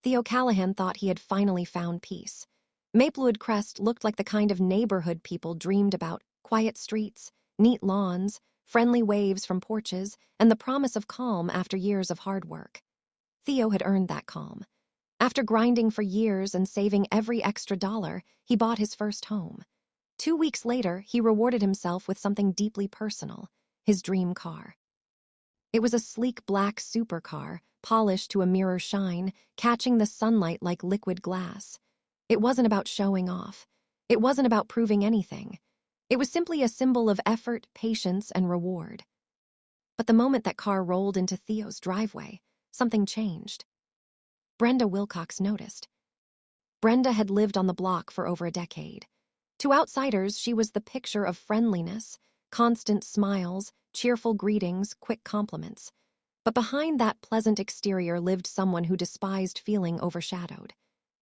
Theo Callahan thought he had finally found peace. Maplewood Crest looked like the kind of neighborhood people dreamed about: quiet streets, neat lawns, friendly waves from porches, and the promise of calm after years of hard work. Theo had earned that calm. After grinding for years and saving every extra dollar, he bought his first home. 2 weeks later, he rewarded himself with something deeply personal: his dream car. It was a sleek black supercar, polished to a mirror shine, catching the sunlight like liquid glass. It wasn't about showing off. It wasn't about proving anything. It was simply a symbol of effort, patience, and reward. But the moment that car rolled into Theo's driveway, something changed. Brenda Wilcox noticed. Brenda had lived on the block for over a decade. To outsiders, she was the picture of friendliness: constant smiles, cheerful greetings, quick compliments. But behind that pleasant exterior lived someone who despised feeling overshadowed.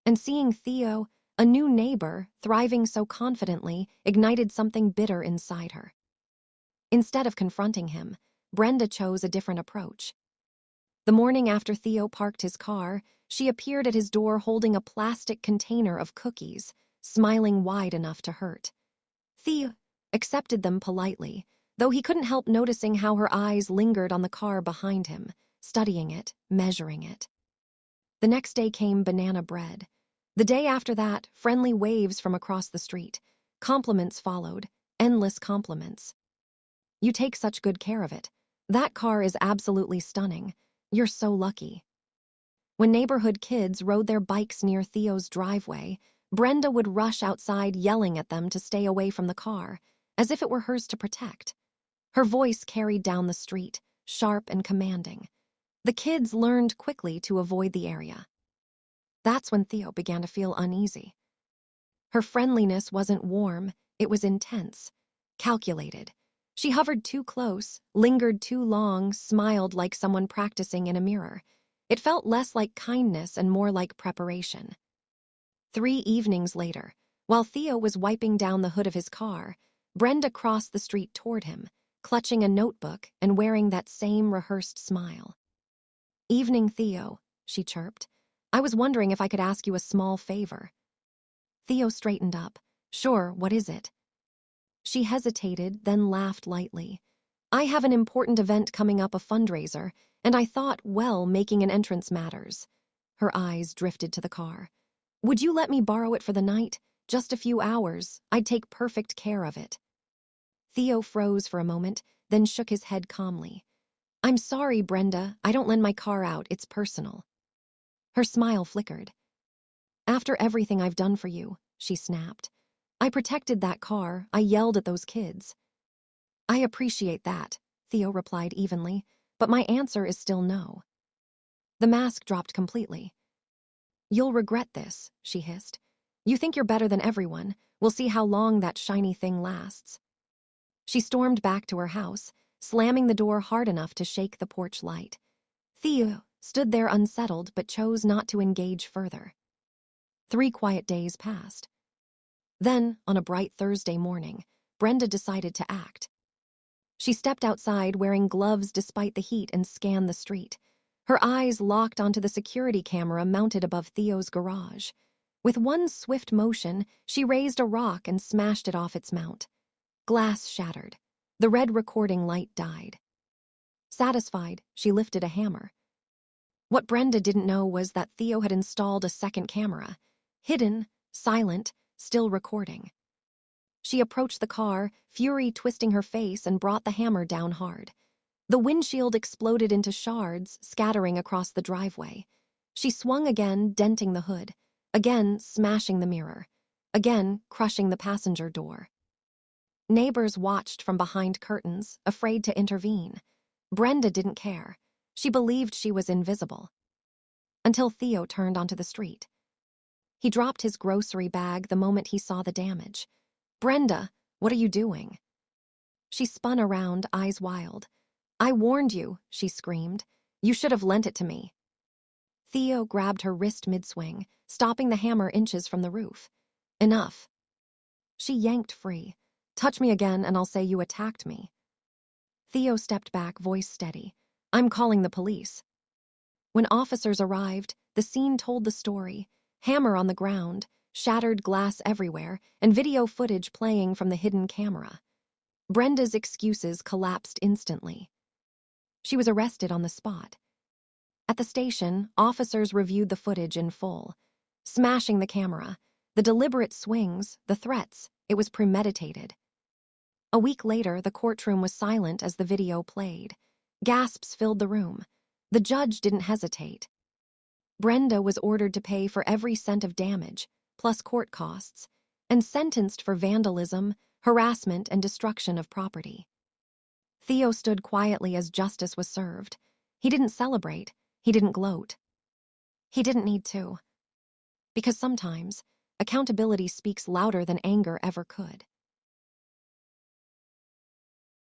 And seeing Theo, a new neighbor, thriving so confidently, ignited something bitter inside her. Instead of confronting him, Brenda chose a different approach. The morning after Theo parked his car, she appeared at his door holding a plastic container of cookies, smiling wide enough to hurt. Theo accepted them politely, though he couldn't help noticing how her eyes lingered on the car behind him, studying it, measuring it. The next day came banana bread. The day after that, friendly waves from across the street. Compliments followed, endless compliments. "You take such good care of it. That car is absolutely stunning. You're so lucky." When neighborhood kids rode their bikes near Theo's driveway, Brenda would rush outside yelling at them to stay away from the car, as if it were hers to protect. Her voice carried down the street, sharp and commanding. The kids learned quickly to avoid the area. That's when Theo began to feel uneasy. Her friendliness wasn't warm, it was intense, calculated. She hovered too close, lingered too long, smiled like someone practicing in a mirror. It felt less like kindness and more like preparation. 3 evenings later, while Theo was wiping down the hood of his car, Brenda crossed the street toward him, clutching a notebook and wearing that same rehearsed smile. "Evening, Theo," she chirped. "I was wondering if I could ask you a small favor." Theo straightened up. "Sure, what is it?" She hesitated, then laughed lightly. "I have an important event coming up, a fundraiser, and I thought, well, making an entrance matters." Her eyes drifted to the car. "Would you let me borrow it for the night? Just a few hours. I'd take perfect care of it." Theo froze for a moment, then shook his head calmly. "I'm sorry, Brenda. I don't lend my car out. It's personal." Her smile flickered. "After everything I've done for you," she snapped. "I protected that car. I yelled at those kids." "I appreciate that," Theo replied evenly, "but my answer is still no." The mask dropped completely. "You'll regret this," she hissed. "You think you're better than everyone. We'll see how long that shiny thing lasts." She stormed back to her house, slamming the door hard enough to shake the porch light. Theo stood there unsettled but chose not to engage further. 3 quiet days passed. Then, on a bright Thursday morning, Brenda decided to act. She stepped outside wearing gloves despite the heat and scanned the street. Her eyes locked onto the security camera mounted above Theo's garage. With one swift motion, she raised a rock and smashed it off its mount. Glass shattered. The red recording light died. Satisfied, she lifted a hammer. What Brenda didn't know was that Theo had installed a second camera, hidden, silent, still recording. She approached the car, fury twisting her face, and brought the hammer down hard. The windshield exploded into shards, scattering across the driveway. She swung again, denting the hood, again smashing the mirror, again crushing the passenger door. Neighbors watched from behind curtains, afraid to intervene. Brenda didn't care. She believed she was invisible. Until Theo turned onto the street. He dropped his grocery bag the moment he saw the damage. "Brenda, what are you doing?" She spun around, eyes wild. "I warned you," she screamed. "You should have lent it to me." Theo grabbed her wrist mid-swing, stopping the hammer inches from the roof. "Enough." She yanked free. "Touch me again and I'll say you attacked me." Theo stepped back, voice steady. "I'm calling the police." When officers arrived, the The scene told the story. Hammer on the ground, shattered glass everywhere, and video footage playing from the hidden camera. Brenda's excuses collapsed instantly. She was arrested on the spot. At the station, officers reviewed the footage in full. Smashing the camera, the deliberate swings, the threats, it was premeditated. A week later, the courtroom was silent as the video played. Gasps filled the room. The judge didn't hesitate. Brenda was ordered to pay for every cent of damage, plus court costs, and sentenced for vandalism, harassment, and destruction of property. Theo stood quietly as justice was served. He didn't celebrate. He didn't gloat. He didn't need to. Because sometimes, accountability speaks louder than anger ever could.